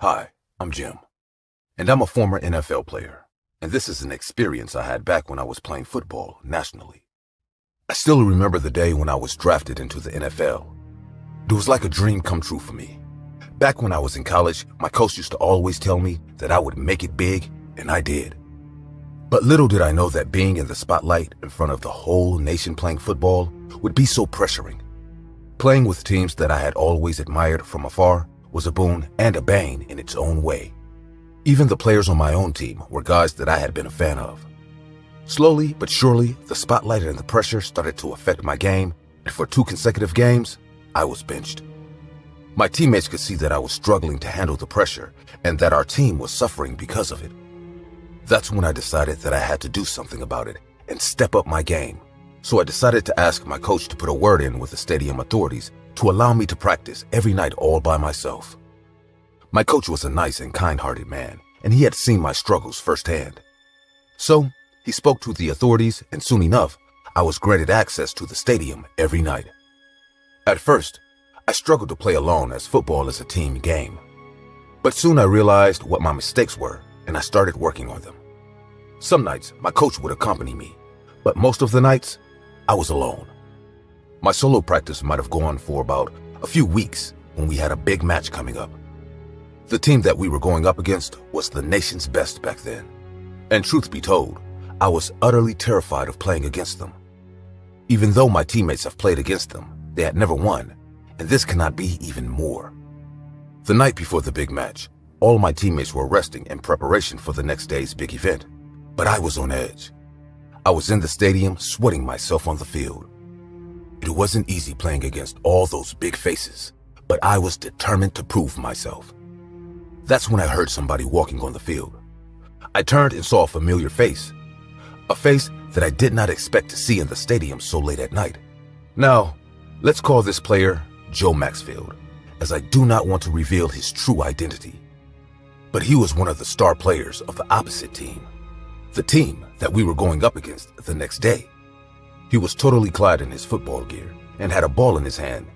Hi, I'm Jim, and I'm a former NFL player, and this is an experience I had back when I was playing football nationally. I still remember the day when I was drafted into the NFL. It was like a dream come true for me. Back when I was in college, my coach used to always tell me that I would make it big, and I did. But little did I know that being in the spotlight in front of the whole nation playing football would be so pressuring. Playing with teams that I had always admired from afar was a boon and a bane in its own way. Even the players on my own team were guys that I had been a fan of. Slowly but surely, the spotlight and the pressure started to affect my game, and for 2 consecutive games, I was benched. My teammates could see that I was struggling to handle the pressure and that our team was suffering because of it. That's when I decided that I had to do something about it and step up my game. So I decided to ask my coach to put a word in with the stadium authorities to allow me to practice every night all by myself. My coach was a nice and kind-hearted man, and he had seen my struggles firsthand. So he spoke to the authorities, and soon enough, I was granted access to the stadium every night. At first, I struggled to play alone as football is a team game. But soon I realized what my mistakes were, and I started working on them. Some nights, my coach would accompany me, but most of the nights, I was alone. My solo practice might have gone for about a few weeks when we had a big match coming up. The team that we were going up against was the nation's best back then. And truth be told, I was utterly terrified of playing against them. Even though my teammates have played against them, they had never won, and this cannot be even more. The night before the big match, all my teammates were resting in preparation for the next day's big event, but I was on edge. I was in the stadium sweating myself on the field. It wasn't easy playing against all those big faces, but I was determined to prove myself. That's when I heard somebody walking on the field. I turned and saw a familiar face, a face that I did not expect to see in the stadium so late at night. Now, let's call this player Joe Maxfield, as I do not want to reveal his true identity. But he was one of the star players of the opposite team, the team that we were going up against the next day. He was totally clad in his football gear and had a ball in his hand.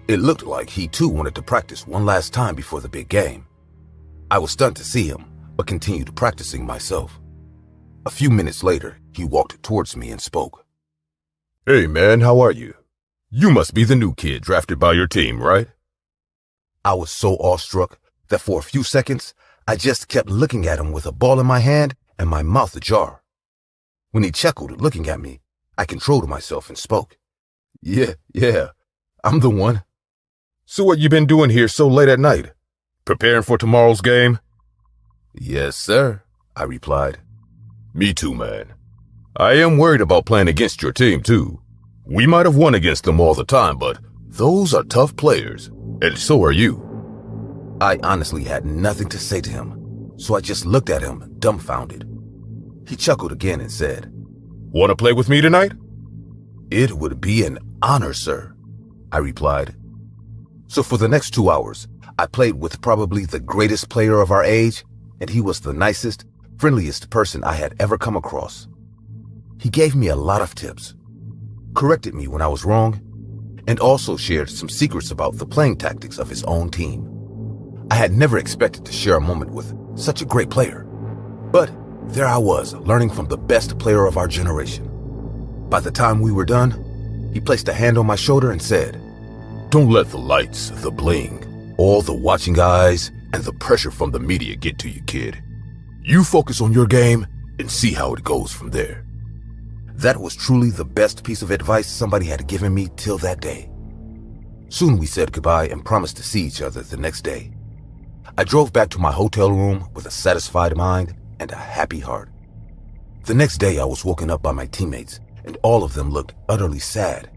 It looked like he too wanted to practice one last time before the big game. I was stunned to see him, but continued practicing myself. A few minutes later, he walked towards me and spoke. "Hey man, how are you? You must be the new kid drafted by your team, right?" I was so awestruck that for a few seconds, I just kept looking at him with a ball in my hand and my mouth ajar. When he chuckled looking at me, I controlled myself and spoke. Yeah, I'm the one." "So what you been doing here so late at night? Preparing for tomorrow's game?" "Yes, sir," I replied. "Me too, man. I am worried about playing against your team, too. We might have won against them all the time, but those are tough players, and so are you." I honestly had nothing to say to him, so I just looked at him, dumbfounded. He chuckled again and said, "Want to play with me tonight?" "It would be an honor, sir," I replied. So for the next 2 hours, I played with probably the greatest player of our age, and he was the nicest, friendliest person I had ever come across. He gave me a lot of tips, corrected me when I was wrong, and also shared some secrets about the playing tactics of his own team. I had never expected to share a moment with such a great player, but there I was, learning from the best player of our generation. By the time we were done, he placed a hand on my shoulder and said, "Don't let the lights, the bling, all the watching eyes, and the pressure from the media get to you, kid. You focus on your game and see how it goes from there." That was truly the best piece of advice somebody had given me till that day. Soon we said goodbye and promised to see each other the next day. I drove back to my hotel room with a satisfied mind and a happy heart. The next day I was woken up by my teammates, and all of them looked utterly sad.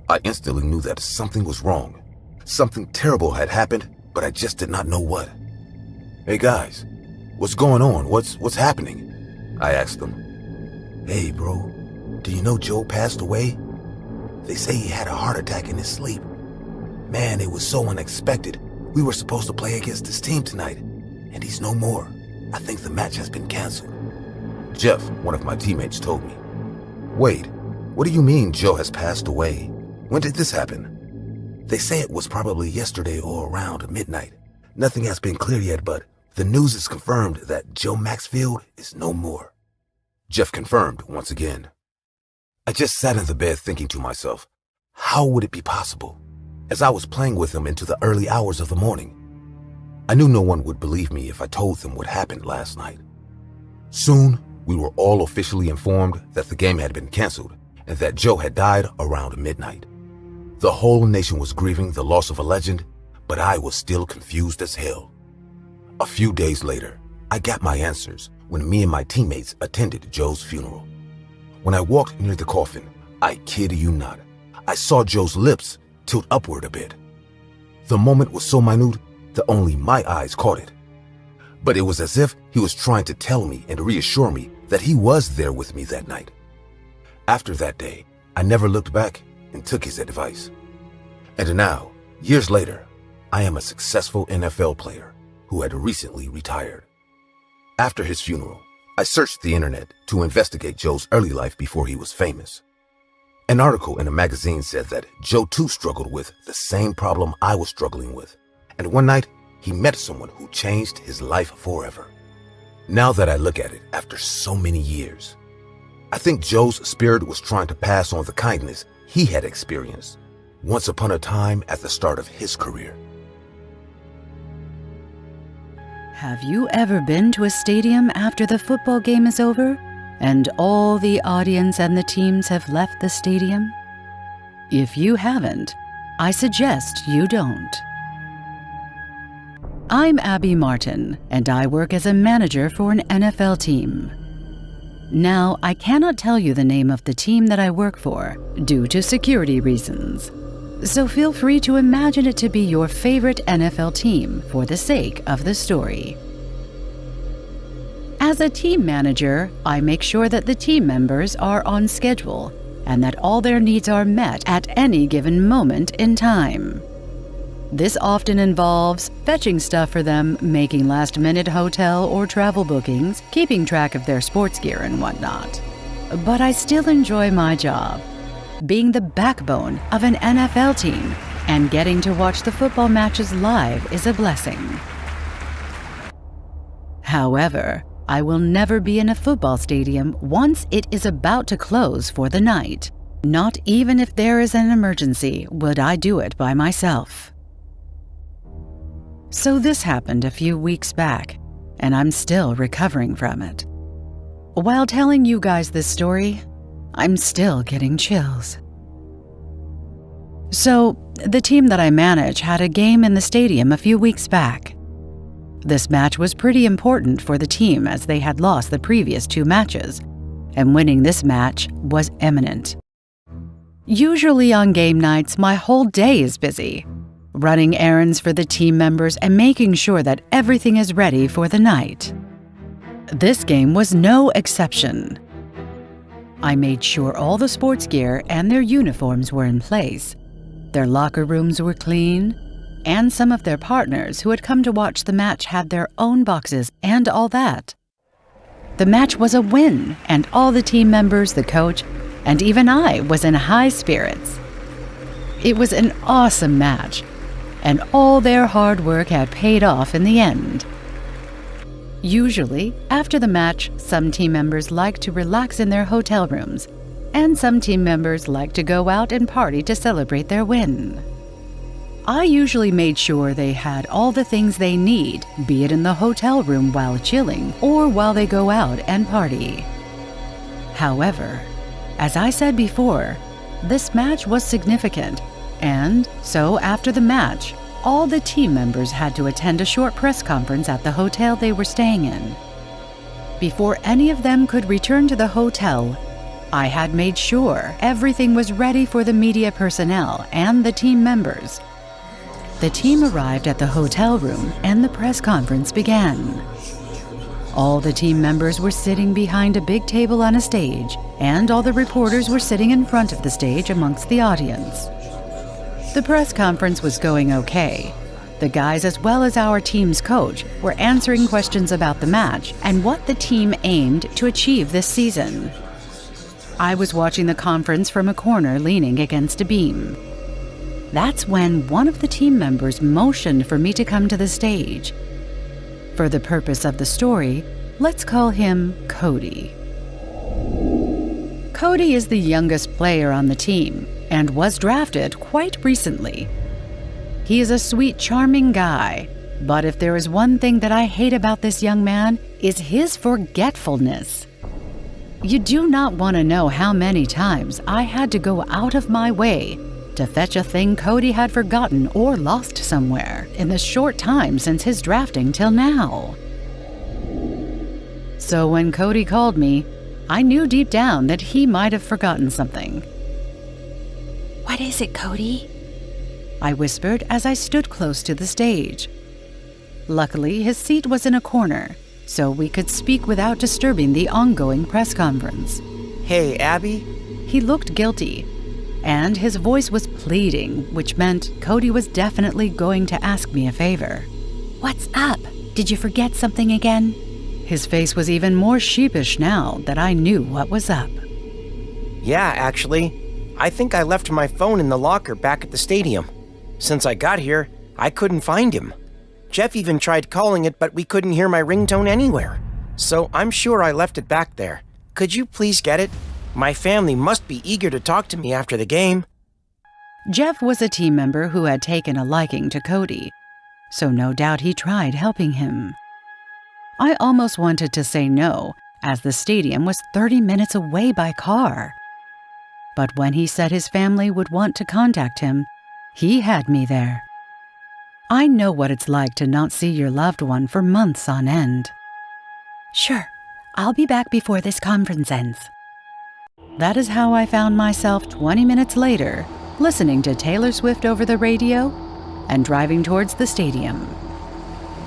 I instantly knew that something was wrong. Something terrible had happened, but I just did not know what. "Hey guys, what's going on? What's happening?" I asked them. "Hey bro, do you know Joe passed away? They say he had a heart attack in his sleep. Man, it was so unexpected. We were supposed to play against his team tonight, and he's no more. I think the match has been canceled." Jeff, one of my teammates, told me. "Wait, what do you mean Joe has passed away? When did this happen?" "They say it was probably yesterday or around midnight. Nothing has been clear yet, but the news is confirmed that Joe Maxfield is no more. Jeff confirmed once again. I just sat in the bed thinking to myself, how would it be possible? As I was playing with him into the early hours of the morning. I knew no one would believe me if I told them what happened last night. Soon, we were all officially informed that the game had been canceled and that Joe had died around midnight. The whole nation was grieving the loss of a legend, but I was still confused as hell. A few days later, I got my answers when me and my teammates attended Joe's funeral. When I walked near the coffin, I kid you not, I saw Joe's lips tilt upward a bit. The moment was so minute that only my eyes caught it. But it was as if he was trying to tell me and reassure me that he was there with me that night. After that day, I never looked back and took his advice. And now, years later, I am a successful NFL player who had recently retired. After his funeral, I searched the internet to investigate Joe's early life before he was famous. An article in a magazine said that Joe too struggled with the same problem I was struggling with, and one night he met someone who changed his life forever. Now that I look at it after so many years, I think Joe's spirit was trying to pass on the kindness he had experienced once upon a time at the start of his career. Have you ever been to a stadium after the football game is over and all the audience and the teams have left the stadium? If you haven't, I suggest you don't. I'm Abby Martin, and I work as a manager for an NFL team. Now, I cannot tell you the name of the team that I work for due to security reasons. So feel free to imagine it to be your favorite NFL team for the sake of the story. As a team manager, I make sure that the team members are on schedule and that all their needs are met at any given moment in time. This often involves fetching stuff for them, making last-minute hotel or travel bookings, keeping track of their sports gear and whatnot. But I still enjoy my job. Being the backbone of an NFL team and getting to watch the football matches live is a blessing. However, I will never be in a football stadium once it is about to close for the night. Not even if there is an emergency would I do it by myself. So this happened a few weeks back, and I'm still recovering from it. While telling you guys this story, I'm still getting chills. So, the team that I manage had a game in the stadium a few weeks back. This match was pretty important for the team as they had lost the previous 2 matches, and winning this match was imminent. Usually on game nights, my whole day is busy, running errands for the team members and making sure that everything is ready for the night. This game was no exception. I made sure all the sports gear and their uniforms were in place. Their locker rooms were clean, and some of their partners who had come to watch the match had their own boxes and all that. The match was a win, and all the team members, the coach, and even I was in high spirits. It was an awesome match, and all their hard work had paid off in the end. Usually, after the match, some team members like to relax in their hotel rooms, and some team members like to go out and party to celebrate their win. I usually made sure they had all the things they need, be it in the hotel room while chilling or while they go out and party. However, as I said before, this match was significant, and so after the match, all the team members had to attend a short press conference at the hotel they were staying in. Before any of them could return to the hotel, I had made sure everything was ready for the media personnel and the team members. The team arrived at the hotel room and the press conference began. All the team members were sitting behind a big table on a stage, and all the reporters were sitting in front of the stage amongst the audience. The press conference was going okay. The guys, as well as our team's coach, were answering questions about the match and what the team aimed to achieve this season. I was watching the conference from a corner leaning against a beam. That's when one of the team members motioned for me to come to the stage. For the purpose of the story, let's call him Cody. Cody is the youngest player on the team and was drafted quite recently. He is a sweet, charming guy, but if there is one thing that I hate about this young man, is his forgetfulness. You do not want to know how many times I had to go out of my way to fetch a thing Cody had forgotten or lost somewhere in the short time since his drafting till now. So when Cody called me, I knew deep down that he might have forgotten something. "What is it, Cody?" I whispered as I stood close to the stage. Luckily, his seat was in a corner, so we could speak without disturbing the ongoing press conference. "Hey, Abby?" He looked guilty, and his voice was pleading, which meant Cody was definitely going to ask me a favor. "What's up? Did you forget something again?" His face was even more sheepish now that I knew what was up. "Yeah, actually. I think I left my phone in the locker back at the stadium. Since I got here, I couldn't find him. Jeff even tried calling it, but we couldn't hear my ringtone anywhere. So I'm sure I left it back there. Could you please get it? My family must be eager to talk to me after the game." Jeff was a team member who had taken a liking to Cody, so no doubt he tried helping him. I almost wanted to say no, as the stadium was 30 minutes away by car. But when he said his family would want to contact him, he had me there. I know what it's like to not see your loved one for months on end. "Sure, I'll be back before this conference ends." That is how I found myself 20 minutes later, listening to Taylor Swift over the radio and driving towards the stadium.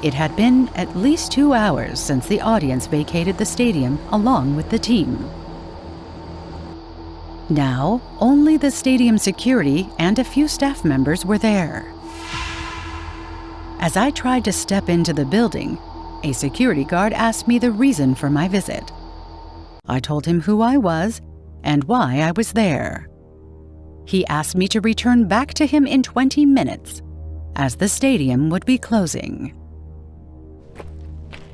It had been at least 2 hours since the audience vacated the stadium along with the team. Now, only the stadium security and a few staff members were there. As I tried to step into the building, a security guard asked me the reason for my visit. I told him who I was and why I was there. He asked me to return back to him in 20 minutes, as the stadium would be closing.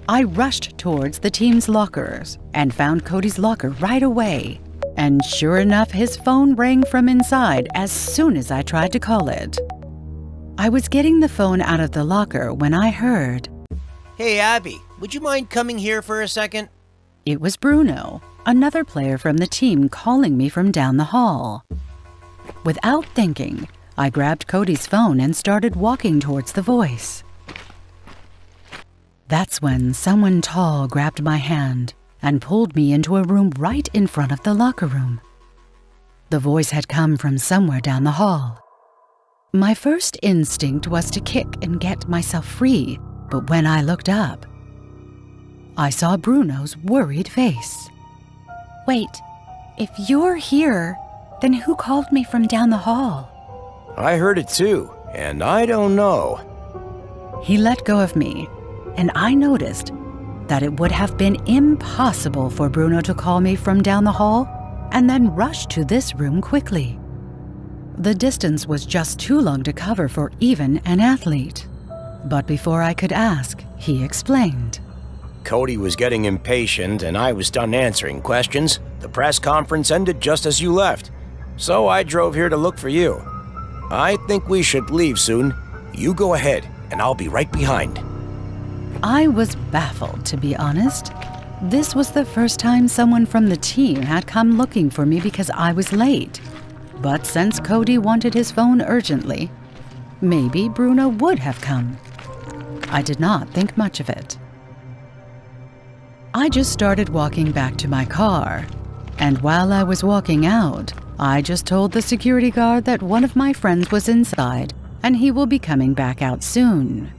I rushed towards the team's lockers and found Cody's locker right away. And sure enough, his phone rang from inside as soon as I tried to call it. I was getting the phone out of the locker when I heard, "Hey, Abby, would you mind coming here for a second?" It was Bruno, another player from the team, calling me from down the hall. Without thinking, I grabbed Cody's phone and started walking towards the voice. That's when someone tall grabbed my hand and pulled me into a room right in front of the locker room. The voice had come from somewhere down the hall. My first instinct was to kick and get myself free, but when I looked up, I saw Bruno's worried face. "Wait, if you're here, then who called me from down the hall?" "I heard it too, and I don't know." He let go of me, and I noticed that it would have been impossible for Bruno to call me from down the hall and then rush to this room quickly. The distance was just too long to cover for even an athlete. But before I could ask, he explained. "Cody was getting impatient and I was done answering questions. The press conference ended just as you left, so I drove here to look for you. I think we should leave soon. You go ahead and I'll be right behind." I was baffled, to be honest. This was the first time someone from the team had come looking for me because I was late. But since Cody wanted his phone urgently, maybe Bruno would have come. I did not think much of it. I just started walking back to my car, and while I was walking out, I just told the security guard that one of my friends was inside and he will be coming back out soon.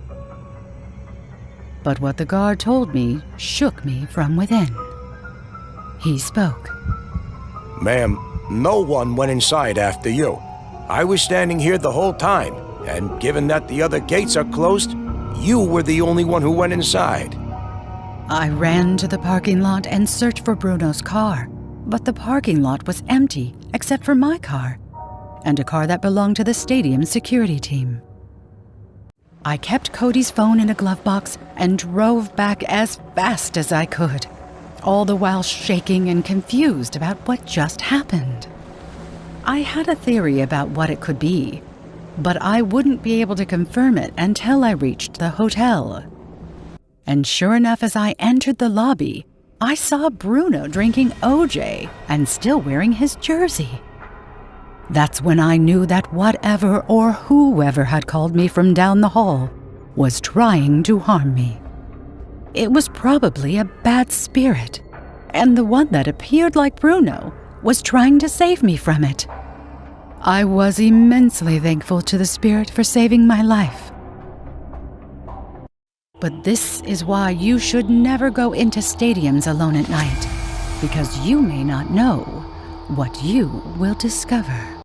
But what the guard told me shook me from within. He spoke. "Ma'am, no one went inside after you. I was standing here the whole time, and given that the other gates are closed, you were the only one who went inside." I ran to the parking lot and searched for Bruno's car, but the parking lot was empty except for my car. and a car that belonged to the stadium's security team. I kept Cody's phone in a glove box and drove back as fast as I could, all the while shaking and confused about what just happened. I had a theory about what it could be, but I wouldn't be able to confirm it until I reached the hotel. And sure enough, as I entered the lobby, I saw Bruno drinking OJ and still wearing his jersey. That's when I knew that whatever or whoever had called me from down the hall was trying to harm me. It was probably a bad spirit, and the one that appeared like Bruno was trying to save me from it. I was immensely thankful to the spirit for saving my life. But this is why you should never go into stadiums alone at night, because you may not know what you will discover.